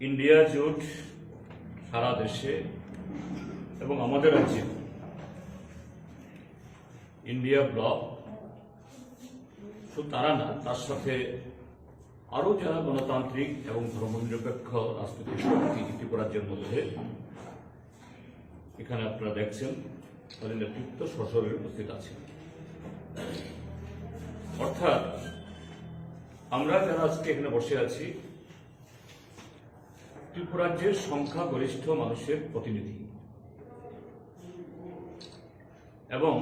India জোট সারা দেশে এবং আমাদের রাজ্যে ইন্ডিয়া ব্লক শুধু তারা না, তার সাথে আরও যারা গণতান্ত্রিক এবং ধর্মনিরপেক্ষ রাজনৈতিক শক্তি ত্রিপুরা রাজ্যের মধ্যে এখানে আপনারা দেখছেন তাদের নেতৃত্ব সশরীরে উপস্থিত আছে। অর্থাৎ আমরা যারা আজকে এখানে বসে আছি ত্রিপুরা রাজ্যের সংখ্যাগরিষ্ঠ মানুষের প্রতিনিধি এবং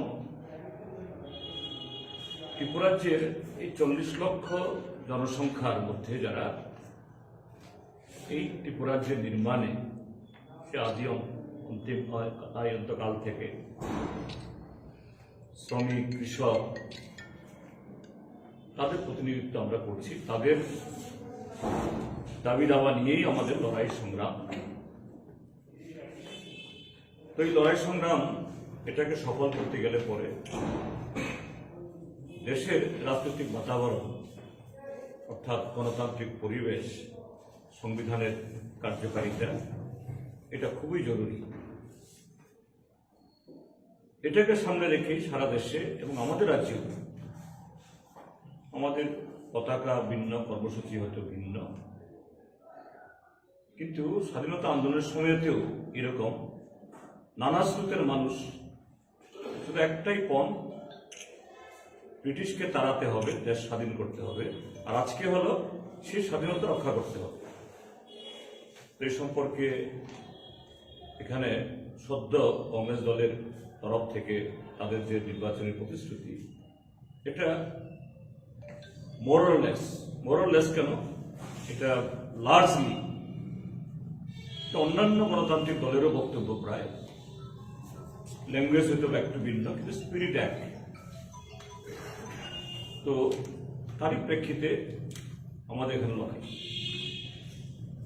ত্রিপুরা রাজ্যের এই 40 লক্ষ জনসংখ্যার মধ্যে যারা এই ত্রিপুরা রাজ্যের নির্মাণে সে আদি অন্তিম অন্তকাল থেকে শ্রমিক, কৃষক, তাদের প্রতিনিধিত্ব আমরা করছি। তাদের দাবি দাওয়া নিয়েই আমাদের লড়াই সংগ্রাম। তো এই লড়াই সংগ্রাম এটাকে সফল করতে গেলে পরে দেশের রাজনৈতিক বাতাবরণ অর্থাৎ গণতান্ত্রিক পরিবেশ, সংবিধানের কার্যকারিতা এটা খুবই জরুরি। এটাকে সামনে রেখে সারা দেশে এবং আমাদের রাজ্যে আমাদের পতাকা ভিন্ন, কর্মসূচি হয়তো ভিন্ন, কিন্তু স্বাধীনতা আন্দোলনের সময়তেও এরকম নানা স্রোতের মানুষ শুধু একটাই পণ, ব্রিটিশকে তাড়াতে হবে, দেশ স্বাধীন করতে হবে। আর আজকে হলো সেই স্বাধীনতা রক্ষা করতে হবে। এই সম্পর্কে এখানে সদ্য কংগ্রেস দলের তরফ থেকে তাদের যে নির্বাচনী প্রতিশ্রুতি, এটা মোরলেস কেন, এটা লার্জলি অন্যান্য গণতান্ত্রিক দলেরও বক্তব্য, প্রায় ল্যাঙ্গুয়েজ হয়তো একটু ভিন্ন, কিন্তু স্পিরিট এক। তো তারই প্রেক্ষিতে আমাদের এখানে লড়াই।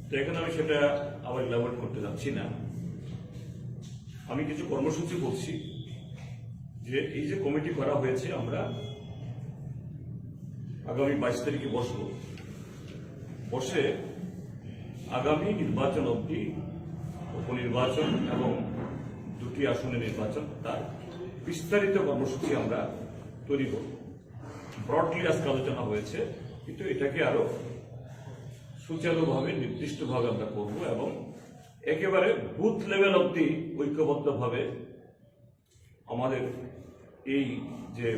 তো এখানে আমি সেটা আবার ইলাবোরেট করতে যাচ্ছি না। আমি কিছু কর্মসূচি বলছি যে এই যে কমিটি করা হয়েছে, আমরা আগামী 22 তারিখে বসে আগামী নির্বাচন অবধি উপনির্বাচন এবং 2টি আসনের নির্বাচন, তার বিস্তারিত কর্মসূচি আমরা তৈরি করব। ব্রডলি আজকে আলোচনা হয়েছে, কিন্তু এটাকে আরো সুচারুভাবে নির্দিষ্টভাবে আমরা করব এবং একেবারে বুথ লেভেল অবধি ঐক্যবদ্ধভাবে আমাদের এই যে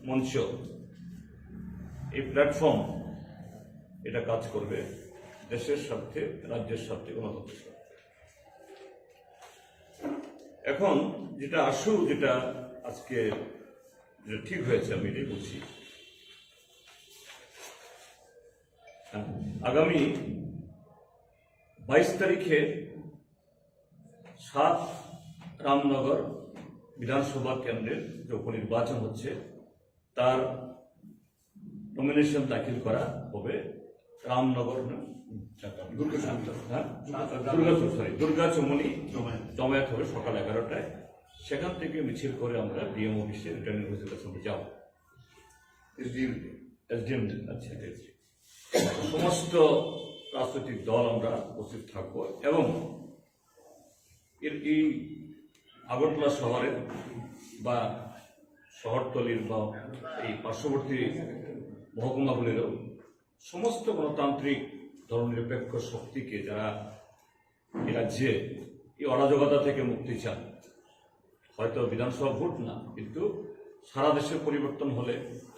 মঞ্চ, এই প্ল্যাটফর্ম, এটা কাজ করবে দেশের স্বার্থে, রাজ্যের স্বার্থে, গণতন্ত্রের স্বার্থে। এখন যেটা যেটা আজকে যেটা ঠিক হয়েছে, আমি এটাই বলছি। আগামী 22 তারিখে 7 রামনগর বিধানসভা কেন্দ্রের যে উপনির্বাচন হচ্ছে, তার নমিনেশন দাখিল করা হবে রামনগর দুর্গা চৌমনি জমায়েত হবে সকাল 11টায়। সেখান থেকে মিছিল করে আমরা ডিএম অফিসে, রিটার্নিং অফিসের কাছে যাবো। এসডিএম, আচ্ছা, সমস্ত রাজনৈতিক দল আমরা উপস্থিত থাকবো এবং এই আগরতলা শহরের বা শহরতলির বা এই পার্শ্ববর্তী মহকুমাগুলিরও সমস্ত গণতান্ত্রিক ধর্মনিরপেক্ষ শক্তিকে, যারা এই রাজ্যে এই অরাজকতা থেকে মুক্তি চান, হয়তো বিধানসভা ভোট না, কিন্তু সারা দেশের পরিবর্তন হলে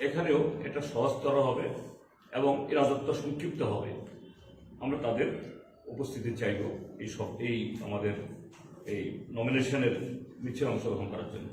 এখানেও এটা সহজতর হবে এবং এই রাজত্ব সংক্ষিপ্ত হবে, আমরা তাদের উপস্থিতি চাইব এই আমাদের এই নমিনেশনের মিছিলে অংশগ্রহণ করার জন্য।